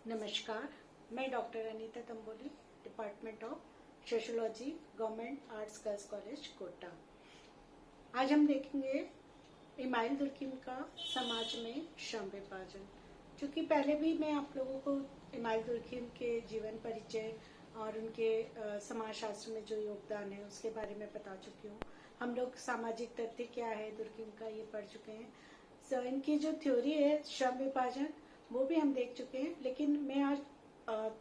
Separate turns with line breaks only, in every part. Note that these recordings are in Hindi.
नमस्कार, मैं doctor Anita Tamboli, department of sociology, government arts girls college Kota. आज हम देखेंगे इमाइल दुर्किम का समाज में श्रम विभाजन। चूंकि पहले भी मैं आप लोगों को इमाइल दुर्किम के जीवन परिचय और उनके समाज शास्त्र में जो योगदान है उसके बारे में बता चुकी हूँ। हम लोग सामाजिक तथ्य क्या है दुर्किम का ये पढ़ चुके हैं। इनकी जो थ्योरी है श्रम विभाजन वो भी हम देख चुके हैं, लेकिन मैं आज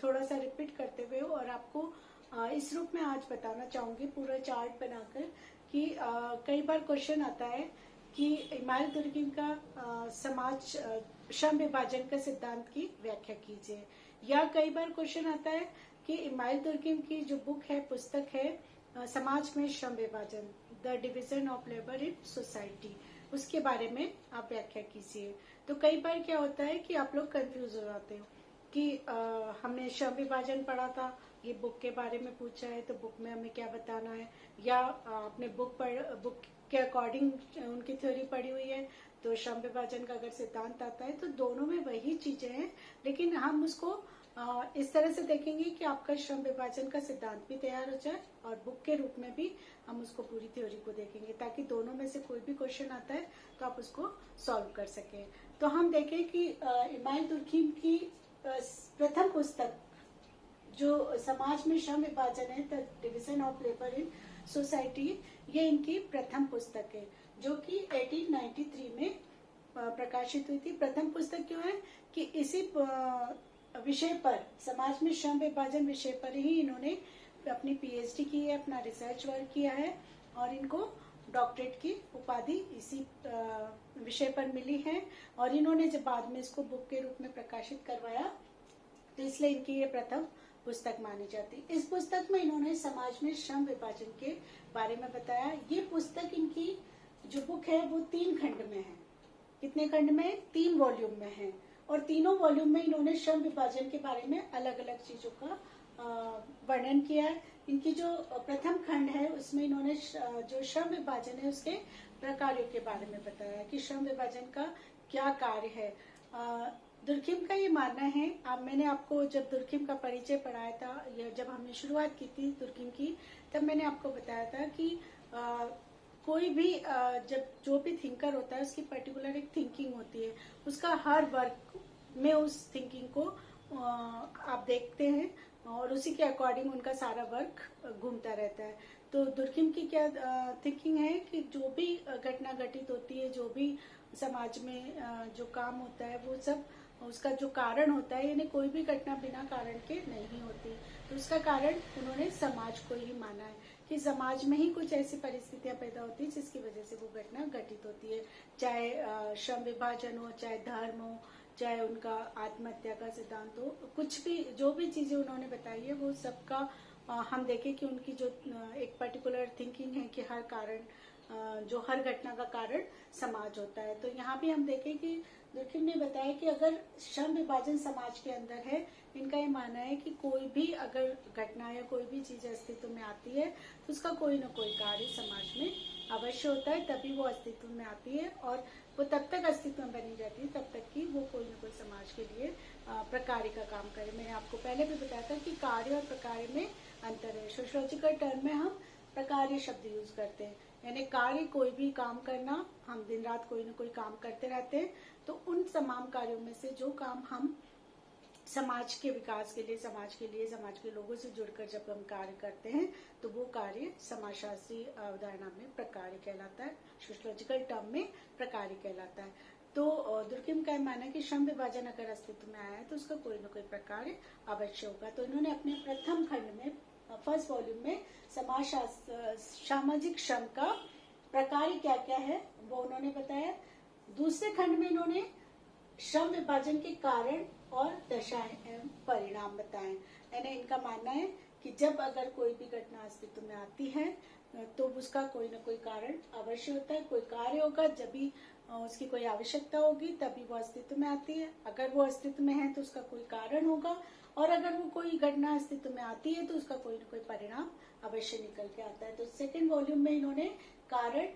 थोड़ा सा रिपीट करते हुए और आपको इस रूप में आज बताना चाहूंगी पूरा चार्ट बनाकर कि कई बार क्वेश्चन आता है कि इमाइल दुर्किम का समाज श्रम विभाजन का सिद्धांत की व्याख्या कीजिए, या कई बार क्वेश्चन आता है कि इमाइल दुर्किम की जो बुक है, पुस्तक है समाज में श्रम विभाजन, the division of labour in society, उसके बारे में आप व्याख्या कीजिए। तो कई बार क्या होता है कि आप लोग कंफ्यूज हो जाते हो कि हमने श्रम विभाजन पढ़ा था, ये बुक के बारे में पूछा है तो बुक में हमें क्या बताना है, या आपने बुक के अकॉर्डिंग उनकी थ्योरी पढ़ी हुई है तो श्रम विभाजन का अगर सिद्धांत आता है तो दोनों में वही चीजें हैं, लेकिन हम उसको इस तरह से देखेंगे कि आपका श्रम विभाजन का सिद्धांत भी तैयार हो जाए और बुक के रूप में भी हम उसको पूरी थ्योरी को देखेंगे, ताकि दोनों में से कोई भी क्वेश्चन आता है तो आप उसको सॉल्व कर सकें। तो हम देखें कि इमाइल दुर्किम की प्रथम पुस्तक जो समाज में श्रम विभाजन है, the division of labour in society, ये इनकी प्रथम पुस्तक है जो कि 1893 में प्रकाशित हुई थी। प्रथम पुस्तक क्यों है कि इसी विषय पर, समाज में श्रम विभाजन विषय पर ही इन्होंने अपनी पीएचडी की है, अपना रिसर्च वर्क किया है और इनको डॉक्टरेट की उपाधि इसी विषय पर मिली है। और इन्होंने जब बाद में इसको बुक के रूप में प्रकाशित करवाया तो इसलिए इनकी ये प्रथम पुस्तक मानी जाती। इस पुस्तक में इन्होंने समाज में श्रम विभाजन के बारे में बताया। ये पुस्तक, इनकी जो बुक है वो 3 खंड में है। कितने खंड में? 3 वॉल्यूम में है, और तीनों वॉल्यूम में इन्होंने श्रम विभाजन के बारे में अलग अलग चीजों का वर्णन किया है। इनकी जो प्रथम खंड है उसमें इन्होंने जो श्रम विभाजन है उसके प्रकारों के बारे में बताया कि श्रम विभाजन का क्या कार्य है। दुर्किम का ये मानना है, मैंने आपको जब दुर्किम का परिचय पढ़ाया था, या जब हमने शुरुआत की थी दुर्किम की, तब मैंने आपको बताया था कि कोई भी जब जो भी थिंकर होता है उसकी पर्टिकुलर एक थिंकिंग होती है, उसका हर वर्क में उस थिंकिंग को आप देखते हैं और उसी के अकॉर्डिंग उनका सारा वर्क घूमता रहता है। तो दुर्किम की क्या थिंकिंग है कि जो भी घटना घटित होती है, जो भी समाज में जो काम होता है, वो सब उसका जो कारण होता है, यानी कोई भी घटना बिना कारण के नहीं होती, तो उसका कारण उन्होंने समाज को ही माना है कि समाज में ही कुछ ऐसी परिस्थितियां पैदा होती है जिसकी वजह से वो घटना घटित होती है। चाहे श्रम विभाजन हो, चाहे धर्म हो, चाहे उनका आत्महत्या का सिद्धांत हो, कुछ भी जो भी चीजें उन्होंने बताई है वो सबका हम देखें कि उनकी जो एक पर्टिकुलर थिंकिंग है कि हर कारण, जो हर घटना का कारण समाज होता है। तो यहाँ भी हम देखें कि दुर्किम ने बताया कि अगर श्रम विभाजन समाज के अंदर है, इनका ये मानना है कि कोई भी अगर घटना या कोई भी चीज अस्तित्व में आती है तो उसका कोई न कोई कार्य समाज में अवश्य होता है, तभी वो अस्तित्व में आती है, और वो तब तक अस्तित्व में बनी रहती है तब तक कि वो कोई न कोई समाज के लिए प्रकार्य का काम करे। मैंने आपको पहले भी बताया था कि कार्य और प्रकार्य में अंतर है। सोशियोलॉजिकल टर्म में हम प्रकार्य शब्द यूज करते हैं, यानी कार्य कोई भी काम करना, हम दिन रात कोई न कोई काम करते रहते हैं, तो उन तमाम कार्यों में से जो काम हम समाज के विकास के लिए, समाज के लोगों से जुड़कर जब हम कार्य करते हैं तो वो कार्य समाजशास्त्री अवधारणा में प्रकार्य कहलाता है, सोशियोलॉजिकल टर्म में प्रकार्य कहलाता है। तो दुर्किम का मानना है कि श्रम विभाजन अगर अस्तित्व में आया है तो उसका कोई न कोई प्रकार्य अवश्य होगा। तो इन्होंने अपने प्रथम खंड में, फर्स्ट वॉल्यूम में, सामाजिक श्रम का प्रकार्य क्या क्या है वो उन्होंने बताया। दूसरे खंड में इन्होंने श्रम विभाजन के कारण और दशाएं एवं परिणाम बताएं। यानी इनका मानना है कि जब अगर कोई भी घटना अस्तित्व में आती है तो उसका कोई न कोई कारण अवश्य होता है, कोई कार्य होगा, जब भी उसकी कोई आवश्यकता होगी तभी वो अस्तित्व में आती है। अगर वो अस्तित्व में है तो उसका कोई कारण होगा, और अगर वो कोई घटना अस्तित्व में आती है तो उसका कोई न कोई परिणाम अवश्य निकल के आता है। तो सेकेंड वॉल्यूम में इन्होंने कारण,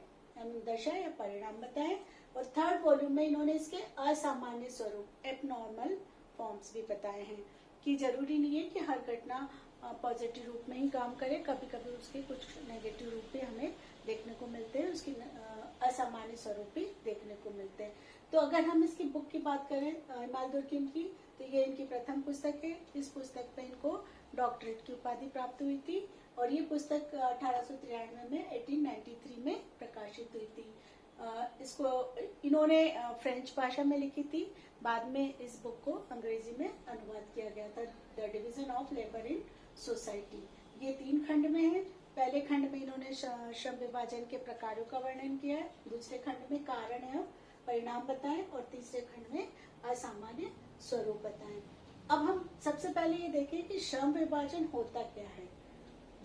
दशा या परिणाम बताए, और थर्ड वॉल्यूम में इन्होंने इसके असामान्य स्वरूप, एबनॉर्मल फॉर्म्स भी बताए हैं कि जरूरी नहीं है कि हर घटना पॉजिटिव रूप में ही काम करे, कभी कभी उसके कुछ नेगेटिव रूप भी हमें देखने को मिलते हैं, उसकी असामान्य स्वरूप भी देखने को मिलते हैं। तो अगर हम इसकी बुक की बात करें इमाल दुर्किम की, तो ये इनकी प्रथम पुस्तक है। इस पुस्तक में इनको डॉक्टरेट की उपाधि प्राप्त हुई थी और ये पुस्तक 1893 में 1893 में प्रकाशित हुई थी। इसको इन्होंने फ्रेंच भाषा में लिखी थी, बाद में इस बुक को अंग्रेजी में अनुवाद किया गया था, the division of labour in society. ये 3 खंड में है। पहले खंड में इन्होंने श्रम विभाजन के प्रकारों का वर्णन किया है, दूसरे खंड में कारण एवं परिणाम बताएं और तीसरे खंड में असामान्य स्वरूप बताएं। अब हम सबसे पहले ये देखें कि श्रम विभाजन होता क्या है।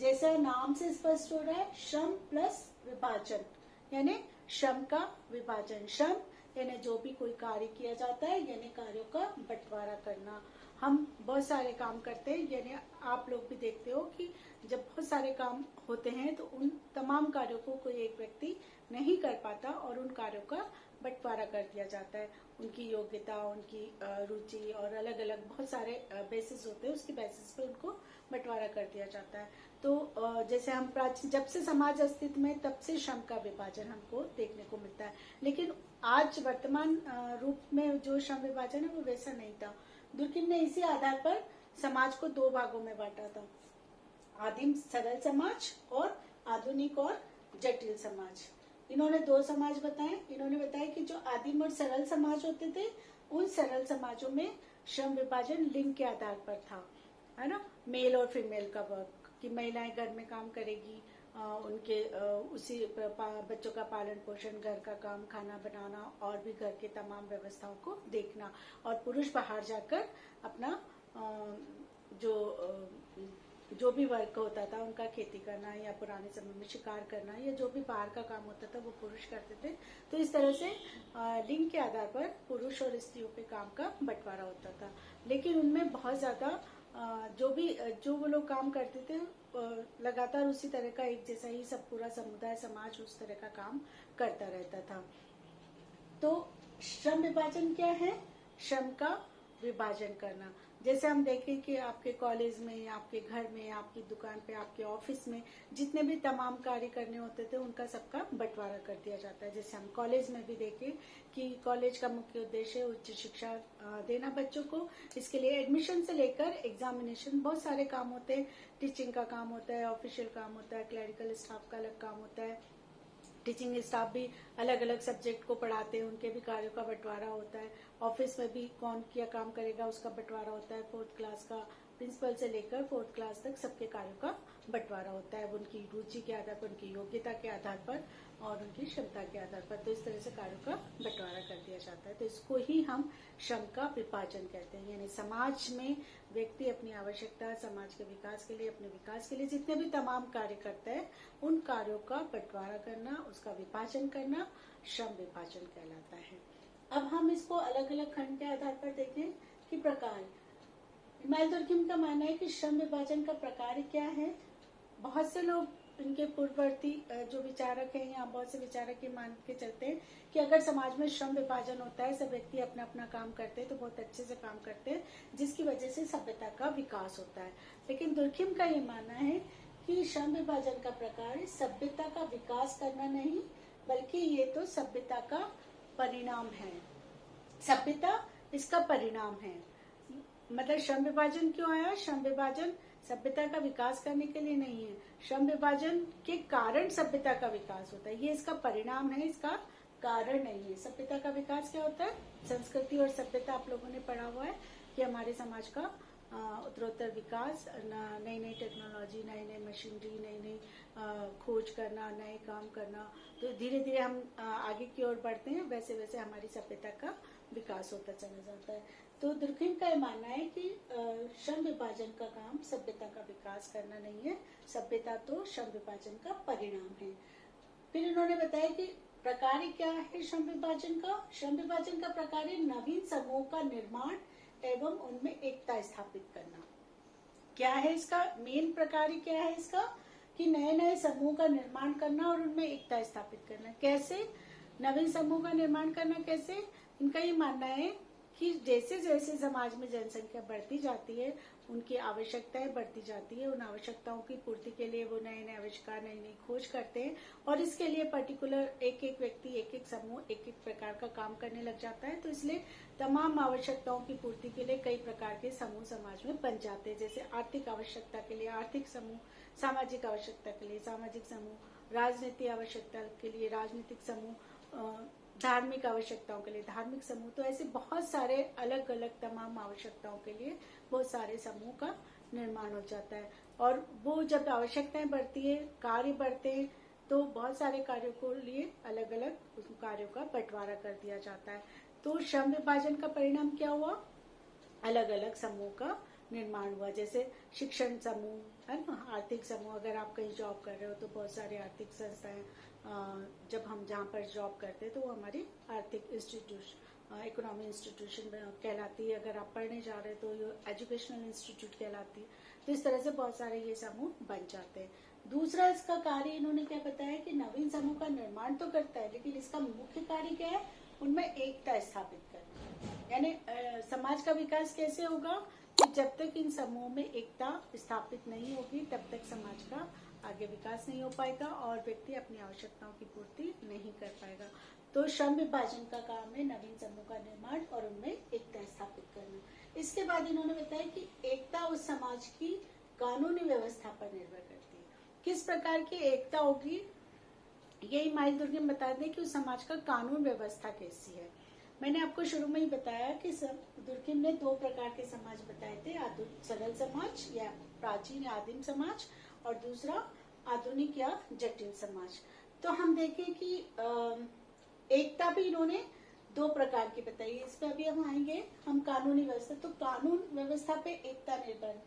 जैसा नाम से स्पष्ट हो रहा है, श्रम प्लस विभाजन यानी श्रम का विभाजन। श्रम यानी जो भी कोई कार्य किया जाता है, यानी कार्यों का बंटवारा करना। हम बहुत सारे काम करते हैं, यानी आप लोग भी देखते हो कि जब बहुत सारे काम होते हैं तो उन तमाम कार्यों को कोई एक व्यक्ति नहीं कर पाता और उन कार्यों का बंटवारा कर दिया जाता है। उनकी योग्यता, उनकी रुचि और अलग अलग बहुत सारे बेसिस होते हैं, उसके बेसिस पे उनको बंटवारा कर दिया जाता है। तो जैसे हम प्राचीन जब से समाज अस्तित्व में, तब से श्रम का विभाजन हमको देखने को मिलता है। लेकिन आज वर्तमान रूप में जो श्रम विभाजन है वो वैसा नहीं था। दुर्किम ने इसी आधार पर समाज को 2 भागों में बांटा था, आदिम सरल समाज और आधुनिक और जटिल समाज। इन्होंने 2 समाज बताए। इन्होंने बताया कि जो आदिम और सरल समाज होते थे, उन सरल समाजों में श्रम विभाजन लिंग के आधार पर था, है ना, मेल और फीमेल का वर्क, कि महिलाएं घर में काम करेगी, उनके उसी बच्चों का पालन पोषण, घर का काम, खाना बनाना और भी घर के तमाम व्यवस्थाओं को देखना, और पुरुष बाहर जाकर अपना जो भी वर्क होता था उनका खेती करना या पुराने समय में शिकार करना या जो भी बाहर का काम होता था वो पुरुष करते थे। तो इस तरह से लिंग के आधार पर पुरुष और स्त्रियों के काम का बंटवारा होता था। लेकिन उनमें बहुत ज्यादा जो वो लोग काम करते थे लगातार उसी तरह का एक जैसा ही सब पूरा समुदाय समाज उस तरह का काम करता रहता था। तो श्रम विभाजन क्या है? श्रम का विभाजन करना। जैसे हम देखें कि आपके कॉलेज में, आपके घर में, आपकी दुकान पे, आपके ऑफिस में जितने भी तमाम कार्य करने होते थे उनका सबका बंटवारा कर दिया जाता है। जैसे हम कॉलेज में भी देखें कि कॉलेज का मुख्य उद्देश्य है उच्च शिक्षा देना बच्चों को। इसके लिए एडमिशन से लेकर एग्जामिनेशन बहुत सारे काम होते हैं। टीचिंग का काम होता है, ऑफिशियल काम होता है, क्लरिकल स्टाफ का अलग काम होता है, टीचिंग स्टाफ भी अलग अलग सब्जेक्ट को पढ़ाते हैं, उनके भी कार्यों का बंटवारा होता है। ऑफिस में भी कौन क्या काम करेगा उसका बंटवारा होता है। 4th क्लास का प्रिंसिपल से लेकर 4th क्लास तक सबके कार्यों का बंटवारा होता है, उनकी रुचि के आधार पर, उनकी योग्यता के आधार पर और उनकी क्षमता के आधार पर। तो इस तरह से कार्यों का बंटवारा कर दिया जाता है। तो इसको ही हम श्रम का विभाजन कहते हैं। यानी समाज में व्यक्ति अपनी आवश्यकता, समाज के विकास के लिए, अपने विकास के लिए जितने भी तमाम कार्य करता है उन कार्यों का बंटवारा करना, उसका विभाजन करना श्रम विभाजन कहलाता है। अब हम इसको अलग अलग खंड के आधार पर देखें कि प्रकार। इमाल दुर्किम का मानना है कि श्रम विभाजन का प्रकार क्या है। बहुत से लोग, इनके पूर्ववर्ती जो विचारक हैं या बहुत से विचारक ये मान के चलते हैं कि अगर समाज में श्रम विभाजन होता है, सब व्यक्ति अपना अपना काम करते हैं तो बहुत अच्छे से काम करते हैं, जिसकी वजह से सभ्यता का विकास होता है। लेकिन दुर्किम का ये मानना है कि श्रम विभाजन का प्रकार सभ्यता का विकास करना नहीं, बल्कि ये तो सभ्यता का परिणाम है। सभ्यता इसका परिणाम है। मतलब श्रम विभाजन क्यों आया? श्रम विभाजन सभ्यता का विकास करने के लिए नहीं है, श्रम विभाजन के कारण सभ्यता का विकास होता है। ये इसका परिणाम है, इसका कारण नहीं है। सभ्यता का विकास क्या होता है? संस्कृति और सभ्यता आप लोगों ने पढ़ा हुआ है कि हमारे समाज का उत्तरोत्तर विकास, नई नई टेक्नोलॉजी, नई नई मशीनरी, नई नई खोज करना, नए काम करना। तो धीरे धीरे हम आगे की ओर बढ़ते हैं, वैसे वैसे हमारी सभ्यता का विकास होता चला जाता है। तो दुर्किम का मानना है कि श्रम विभाजन का काम सभ्यता का विकास करना नहीं है, सभ्यता तो श्रम विभाजन का परिणाम है। फिर इन्होंने बताया कि प्रकार क्या है श्रम विभाजन का। श्रम विभाजन का प्रकार है नवीन समूह का निर्माण एवं उनमें एकता स्थापित करना। क्या है इसका मेन प्रकार? क्या है इसका कि नए नए समूह का निर्माण करना और उनमें एकता स्थापित करना। कैसे नवीन समूह का निर्माण करना? कैसे? इनका ये मानना है कि जैसे जैसे समाज में जनसंख्या बढ़ती जाती है उनकी आवश्यकताएं बढ़ती जाती है, उन आवश्यकताओं की पूर्ति के लिए वो नए नए आविष्कार, नई नई खोज करते हैं और इसके लिए पर्टिकुलर एक एक व्यक्ति, एक एक समूह, एक एक प्रकार का काम करने लग जाता है। तो इसलिए तमाम आवश्यकताओं की पूर्ति के लिए कई प्रकार के समूह समाज में बन जाते हैं। जैसे आर्थिक आवश्यकता के लिए आर्थिक समूह, सामाजिक आवश्यकता के लिए सामाजिक समूह, राजनीतिक आवश्यकता के लिए राजनीतिक समूह, धार्मिक आवश्यकताओं के लिए धार्मिक समूह। तो ऐसे बहुत सारे अलग अलग तमाम आवश्यकताओं के लिए बहुत सारे समूह का निर्माण हो जाता है। और वो जब आवश्यकताएं बढ़ती है, कार्य बढ़ते हैं, तो बहुत सारे कार्यों को लिए अलग अलग कार्यों का बंटवारा कर दिया जाता है। तो श्रम विभाजन का परिणाम क्या हुआ? अलग अलग समूह का निर्माण हुआ। जैसे शिक्षण समूह है ना, आर्थिक समूह, अगर आप कहीं जॉब कर रहे हो तो बहुत सारे आर्थिक संस्थाएं, जब हम जहाँ पर जॉब करते हैं तो वो हमारी आर्थिक इंस्टीट्यूशन, इकोनॉमी इंस्टीट्यूशन कहलाती है। अगर आप पढ़ने जा रहे हैं तो ये एजुकेशनल इंस्टीट्यूट कहलाती है। तो इस तरह से बहुत सारे ये समूह बन जाते हैं। दूसरा इसका कार्य इन्होंने क्या बताया कि नवीन समूह का निर्माण तो करता है, लेकिन इसका मुख्य कार्य क्या है? उनमें एकता स्थापित करना। यानी समाज का विकास कैसे होगा? कि जब तक इन समूहों में एकता स्थापित नहीं होगी तब तक समाज का आगे विकास नहीं हो पाएगा और व्यक्ति अपनी आवश्यकताओं की पूर्ति नहीं कर पाएगा। तो श्रम विभाजन का काम है नवीन समूह का निर्माण और उनमें एकता स्थापित करना। इसके बाद इन्होंने बताया कि एकता उस समाज की कानूनी व्यवस्था पर निर्भर करती है। किस प्रकार की एकता होगी, यही माइल दुर्गम बता दें कि उस समाज का कानून व्यवस्था कैसी है। मैंने आपको शुरू में ही बताया कि दुर्गम ने दो प्रकार के समाज बताए थे, सरल समाज या प्राचीन या आदिम समाज, और दूसरा आधुनिक या जटिल समाज। तो हम देखें कि एकता भी इन्होंने दो प्रकार की बताई है। इस पर अभी हम आएंगे। हम कानूनी व्यवस्था, तो कानून व्यवस्था पे एकता निर्भर।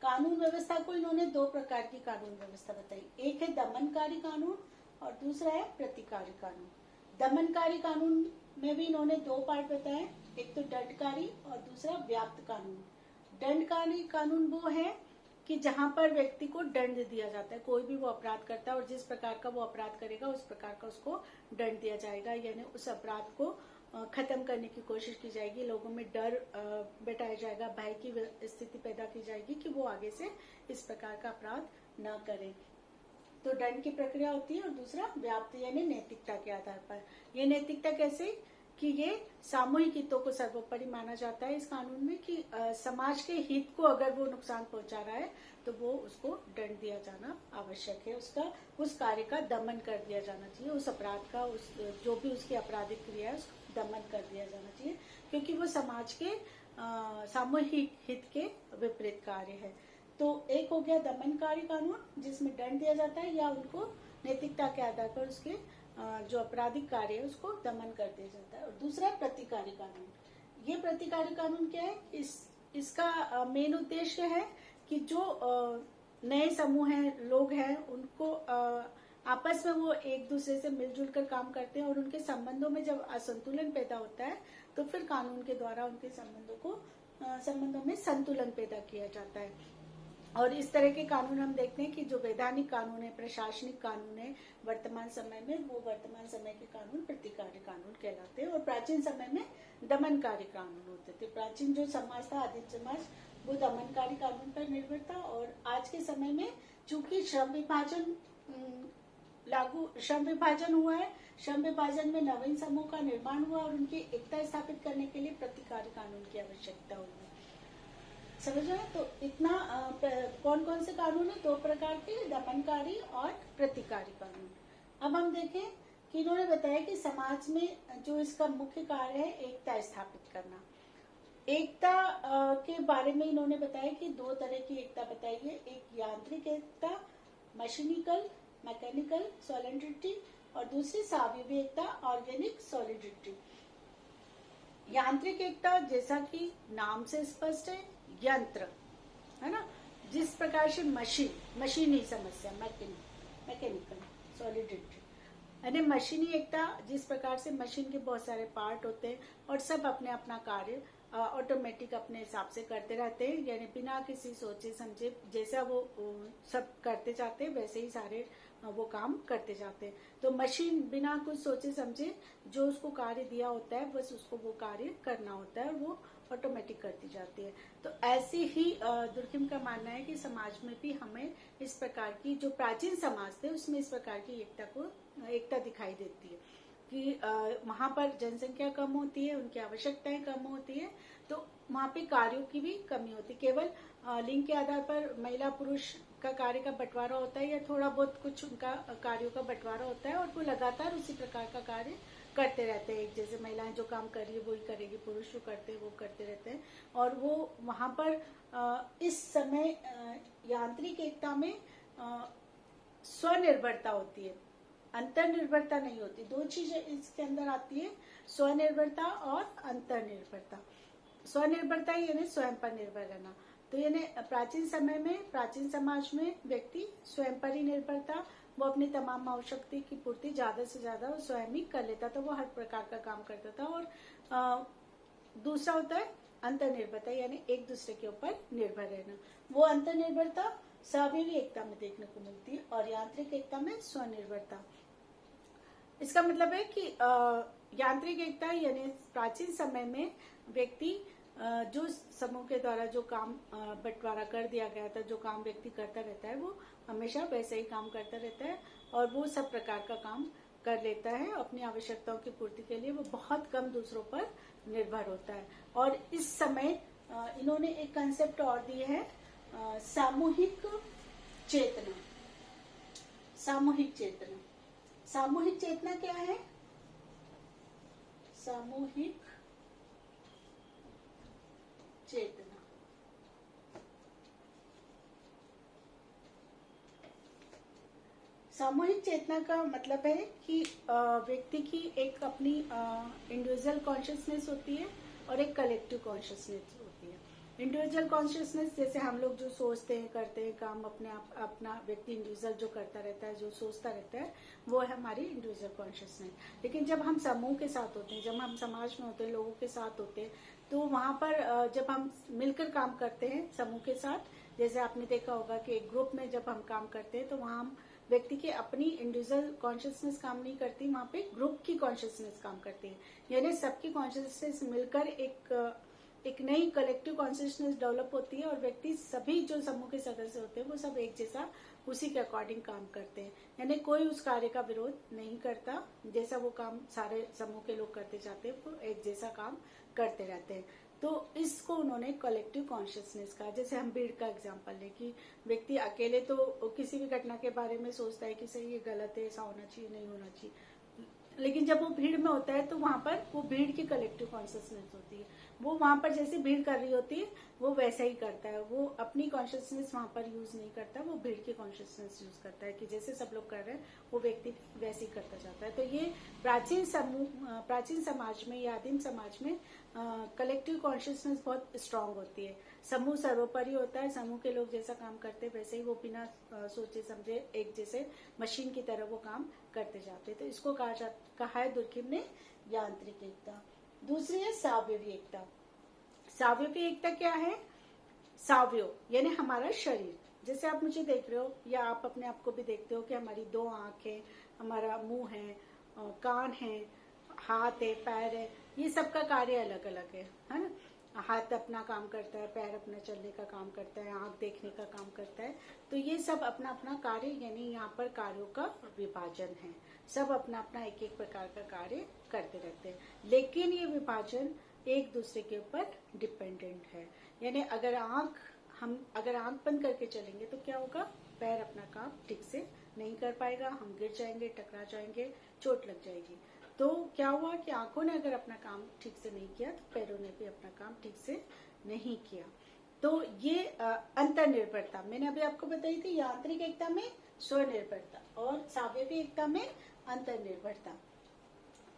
कानून व्यवस्था को इन्होंने दो प्रकार की कानून व्यवस्था बताई। एक है दमनकारी कानून और दूसरा है प्रतिकारी कानून। दमनकारी कानून में भी इन्होंने दो पार्ट बताए, एक तो दंडकारी और दूसरा व्याप्त कानून। दंडकारी कानून वो है कि जहां पर व्यक्ति को दंड दिया जाता है। कोई भी वो अपराध करता है और जिस प्रकार का वो अपराध करेगा उस प्रकार का उसको दंड दिया जाएगा, यानी उस अपराध को खत्म करने की कोशिश की जाएगी। लोगों में डर बैठाया जाएगा, भय की स्थिति पैदा की जाएगी कि वो आगे से इस प्रकार का अपराध न करें। तो दंड की प्रक्रिया होती है। और दूसरा व्याप्त यानी नैतिकता के आधार पर। ये नैतिकता कैसे कि ये सामूहिक हितों को सर्वोपरि माना जाता है इस कानून में, कि समाज के हित को अगर वो नुकसान पहुंचा रहा है तो वो उसको दंड दिया जाना आवश्यक है। उसका उस कार्य का दमन कर दिया जाना चाहिए, उस अपराध का, उस जो भी उसकी आपराधिक क्रिया है उसको दमन कर दिया जाना चाहिए, क्योंकि वो समाज के सामूहिक हित के विपरीत कार्य है। तो एक हो गया दमनकारी कानून जिसमें दंड दिया जाता है या उनको नैतिकता के आधार पर उसके जो आपराधिक कार्य है उसको दमन कर दिया जाता है। और दूसरा प्रतिकारी कानून। ये प्रतिकारी कानून क्या है? इसका मेन उद्देश्य है कि जो नए समूह हैं, लोग हैं, उनको आपस में वो एक दूसरे से मिलजुल कर काम करते हैं और उनके संबंधों में जब असंतुलन पैदा होता है तो फिर कानून के द्वारा उनके संबंधों में संतुलन पैदा किया जाता है। और इस तरह के कानून हम देखते हैं कि जो वैधानिक कानून है, प्रशासनिक कानून है वर्तमान समय में, वो वर्तमान समय के कानून प्रतिकारी कानून कहलाते हैं। और प्राचीन समय में दमनकारी कानून होते थे। प्राचीन जो समाज था, आदिम समाज, वो दमनकारी कानून पर निर्भर था। और आज के समय में चूंकि श्रम विभाजन हुआ है, श्रम विभाजन में नवीन समूह का निर्माण हुआ और उनकी एकता स्थापित करने के लिए प्रतिकारी कानून की आवश्यकता हुई। समझ रहे हैं? तो इतना कौन कौन से कानून है? दो प्रकार के, दमनकारी और प्रतिकारी कानून। अब हम देखें कि इन्होंने बताया कि समाज में जो इसका मुख्य कार्य है एकता स्थापित करना। एकता के बारे में इन्होंने बताया कि दो तरह की एकता बताई है। एक यांत्रिक एकता, मैकेनिकल सॉलिडिटी, और दूसरी सावयवी एकता, ऑर्गेनिक सॉलिडिटी। यांत्रिक एकता जैसा कि नाम से स्पष्ट है, यंत्र है ना, जिस प्रकार से मशीनी समस्या, मैकेनिकल सॉलिडिटी यानी मशीनी एकता, जिस प्रकार से मशीन के बहुत सारे पार्ट होते हैं और सब अपने अपना कार्य ऑटोमेटिक अपने हिसाब से करते रहते हैं, यानी बिना किसी सोचे समझे जैसा वो सब करते जाते हैं वैसे ही सारे वो काम करते जाते हैं। तो मशीन बिना कुछ सोचे समझे जो उसको कार्य दिया होता है बस उसको वो कार्य करना होता है और वो ऑटोमेटिक करती जाती है। तो ऐसे ही दुर्खिम का मानना है कि समाज में भी हमें इस प्रकार की, जो प्राचीन समाज थे उसमें इस प्रकार की एकता दिखाई देती है कि वहां पर जनसंख्या कम होती है, उनकी आवश्यकताएं कम होती है, तो वहां पे कार्यों की भी कमी होती है। केवल लिंग के आधार पर महिला पुरुष का कार्य का बंटवारा होता है या थोड़ा बहुत कुछ उनका कार्यों का बंटवारा होता है और वो लगातार उसी प्रकार का कार्य करते रहते हैं। जैसे महिलाएं जो काम कर रही है वही करेगी, पुरुष जो करते हैं वो करते रहते हैं। और वो वहां पर इस समय यांत्रिक एकता में स्वनिर्भरता होती है, अंतर्निर्भरता नहीं होती। दो चीजें इसके अंदर आती है, स्वनिर्भरता और अंतर्निर्भरता। स्वनिर्भरता यानी स्वयं पर निर्भर रहना। तो यानी प्राचीन समय में, प्राचीन समाज में व्यक्ति स्वयं पर ही निर्भर था। वो अपनी तमाम आवश्यकता की पूर्ति ज्यादा से ज्यादा वो स्वयं ही कर लेता था, वो हर प्रकार का काम करता था। और दूसरा होता है अंतर्निर्भरता, यानी एक दूसरे के ऊपर निर्भर रहना। वो अंतर्निर्भरता स्वाभाविक एकता में देखने को मिलती है और यांत्रिक एकता में स्वनिर्भरता। इसका मतलब है कि यांत्रिक एकता यानी प्राचीन समय में व्यक्ति जो समूह के द्वारा जो काम बंटवारा कर दिया गया था, जो काम व्यक्ति करता रहता है वो हमेशा वैसे ही काम करता रहता है और वो सब प्रकार का काम कर लेता है। अपनी आवश्यकताओं की पूर्ति के लिए वो बहुत कम दूसरों पर निर्भर होता है। और इस समय इन्होंने एक कंसेप्ट और दी है, सामूहिक चेतना। सामूहिक चेतना, सामूहिक चेतना क्या है? सामूहिक चेतना सामूहिक चेतना का मतलब है कि व्यक्ति की एक अपनी इंडिविजुअल कॉन्शियसनेस होती है और एक कलेक्टिव कॉन्शियसनेस होती है। इंडिविजुअल कॉन्शियसनेस जैसे हम लोग जो सोचते हैं, करते हैं काम, अपने आप अपना व्यक्ति इंडिविजुअल जो करता रहता है, जो सोचता रहता है, वो है हमारी इंडिविजुअल कॉन्शियसनेस। लेकिन जब हम समूह के साथ होते हैं, जब हम समाज में होते हैं, लोगों के साथ होते हैं, तो वहां पर जब हम मिलकर काम करते हैं समूह के साथ, जैसे आपने देखा होगा कि एक ग्रुप में जब हम काम करते हैं तो वहां हम व्यक्ति की अपनी इंडिविजुअल कॉन्शियसनेस काम नहीं करती, वहां पे ग्रुप की कॉन्शियसनेस काम करती है। यानी सबकी कॉन्शियसनेस मिलकर एक नई कलेक्टिव कॉन्शियसनेस डेवलप होती है और व्यक्ति सभी जो समूह के सदस्य होते हैं वो सब एक जैसा उसी के अकॉर्डिंग काम करते हैं। यानी कोई उस कार्य का विरोध नहीं करता, जैसा वो काम सारे समूह के लोग करते जाते हैं वो एक जैसा काम करते रहते हैं। तो इसको उन्होंने कलेक्टिव कॉन्शियसनेस कहा। जैसे हम भीड़ का एग्जांपल लें कि व्यक्ति अकेले तो किसी भी घटना के बारे में सोचता है कि सही ये गलत है, ऐसा होना चाहिए, नहीं होना चाहिए, लेकिन जब वो भीड़ में होता है तो वहां पर वो भीड़ की कलेक्टिव कॉन्शियसनेस होती है। वो वहां पर जैसे भीड़ कर रही होती है वो वैसा ही करता है, वो अपनी कॉन्शियसनेस वहां पर यूज नहीं करता, वो भीड़ की कॉन्शियसनेस यूज करता है कि जैसे सब लोग कर रहे हैं वो व्यक्ति वैसे ही करता जाता है। तो ये प्राचीन समाज में या आदिम समाज में कलेक्टिव कॉन्शियसनेस बहुत स्ट्रांग होती है। समूह सर्वोपरि होता है, समूह के लोग जैसा काम करते हैं वैसे ही वो बिना सोचे समझे एक जैसे मशीन की तरह वो काम करते जाते हैं। तो इसको कहा है दुर्खिम ने यांत्रिक एकता। दूसरी है सावयवी एकता। सावयवी एकता क्या है? सावयव यानी हमारा शरीर, जैसे आप मुझे देख रहे हो या आप अपने आप को भी देखते हो कि हमारी दो आंख है, हमारा मुंह है, कान है, हाथ है, पैर है, ये सबका कार्य अलग अलग है ना। हाथ अपना काम करता है, पैर अपना चलने का काम करता है, आंख देखने का काम करता है। तो ये सब अपना अपना कार्य, यानी यहाँ पर कार्यों का विभाजन है। सब अपना अपना एक एक प्रकार का कार्य करते रहते हैं, लेकिन ये विभाजन एक दूसरे के ऊपर डिपेंडेंट है। यानी अगर आंख बंद करके चलेंगे तो क्या होगा? पैर अपना काम ठीक से नहीं कर पाएगा, हम गिर जाएंगे, टकरा जाएंगे, चोट लग जाएगी। तो क्या हुआ कि आंखों ने अगर अपना काम ठीक से नहीं किया तो पैरों ने भी अपना काम ठीक से नहीं किया। तो ये अंतर्निर्भरता मैंने अभी आपको बताई थी। यांत्रिक एकता में स्वनिर्भरता और सावयवी एकता में अंतर्निर्भरता।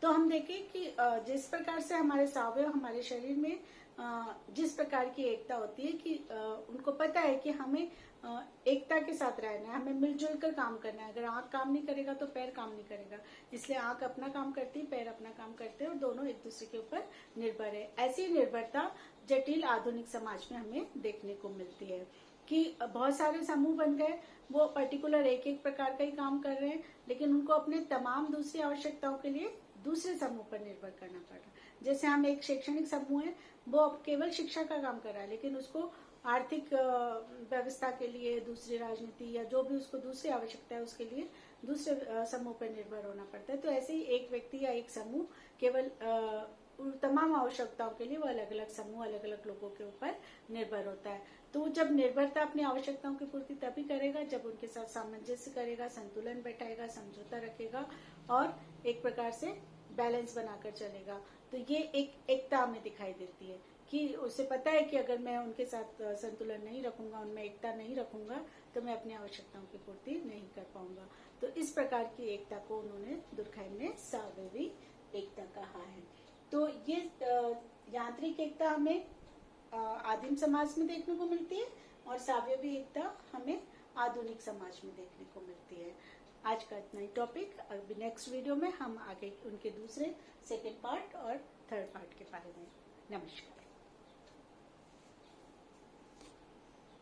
तो हम देखें कि जिस प्रकार से हमारे सावयव हमारे शरीर में जिस प्रकार की एकता होती है कि उनको पता है कि हमें एकता के साथ रहना है, हमें मिलजुल कर काम करना है। अगर आंख काम नहीं करेगा तो पैर काम नहीं करेगा, इसलिए आंख अपना काम करती है, पैर अपना काम करते हैं और दोनों एक दूसरे के ऊपर निर्भर है। ऐसी निर्भरता जटिल आधुनिक समाज में हमें देखने को मिलती है। कि बहुत सारे समूह बन गए, वो पर्टिकुलर एक एक प्रकार का ही काम कर रहे हैं, लेकिन उनको अपने तमाम दूसरी आवश्यकताओं के लिए दूसरे समूह पर निर्भर करना पड़ रहा है। जैसे हम एक शैक्षणिक समूह है, वो अब केवल शिक्षा का काम कर रहा है, लेकिन उसको आर्थिक व्यवस्था के लिए, दूसरी राजनीति या जो भी उसको दूसरी आवश्यकता है उसके लिए दूसरे समूह पर निर्भर होना पड़ता है। तो ऐसे ही एक व्यक्ति या एक समूह केवल तमाम आवश्यकताओं के लिए वो अलग अलग समूह अलग अलग लोगों के ऊपर निर्भर होता है। तो जब निर्भरता अपनी आवश्यकताओं की पूर्ति तभी करेगा जब उनके साथ सामंजस्य करेगा, संतुलन बैठाएगा, समझौता रखेगा और एक प्रकार से बैलेंस बनाकर चलेगा। तो ये एक एकता हमें दिखाई देती है कि उसे पता है कि अगर मैं उनके साथ संतुलन नहीं रखूंगा, उनमें एकता नहीं रखूंगा, तो मैं अपनी आवश्यकताओं की पूर्ति नहीं कर पाऊंगा। तो इस प्रकार की एकता को उन्होंने दुर्कheim ने सावयवी एकता कहा है। तो ये यांत्रिक एकता हमें आदिम समाज में देखने को मिलती है और सावयवी एकता हमें आधुनिक समाज में देखने को मिलती है। आज का इतना ही टॉपिक। अभी नेक्स्ट वीडियो में हम आगे उनके दूसरे सेकेंड पार्ट और थर्ड पार्ट के बारे में। नमस्कार।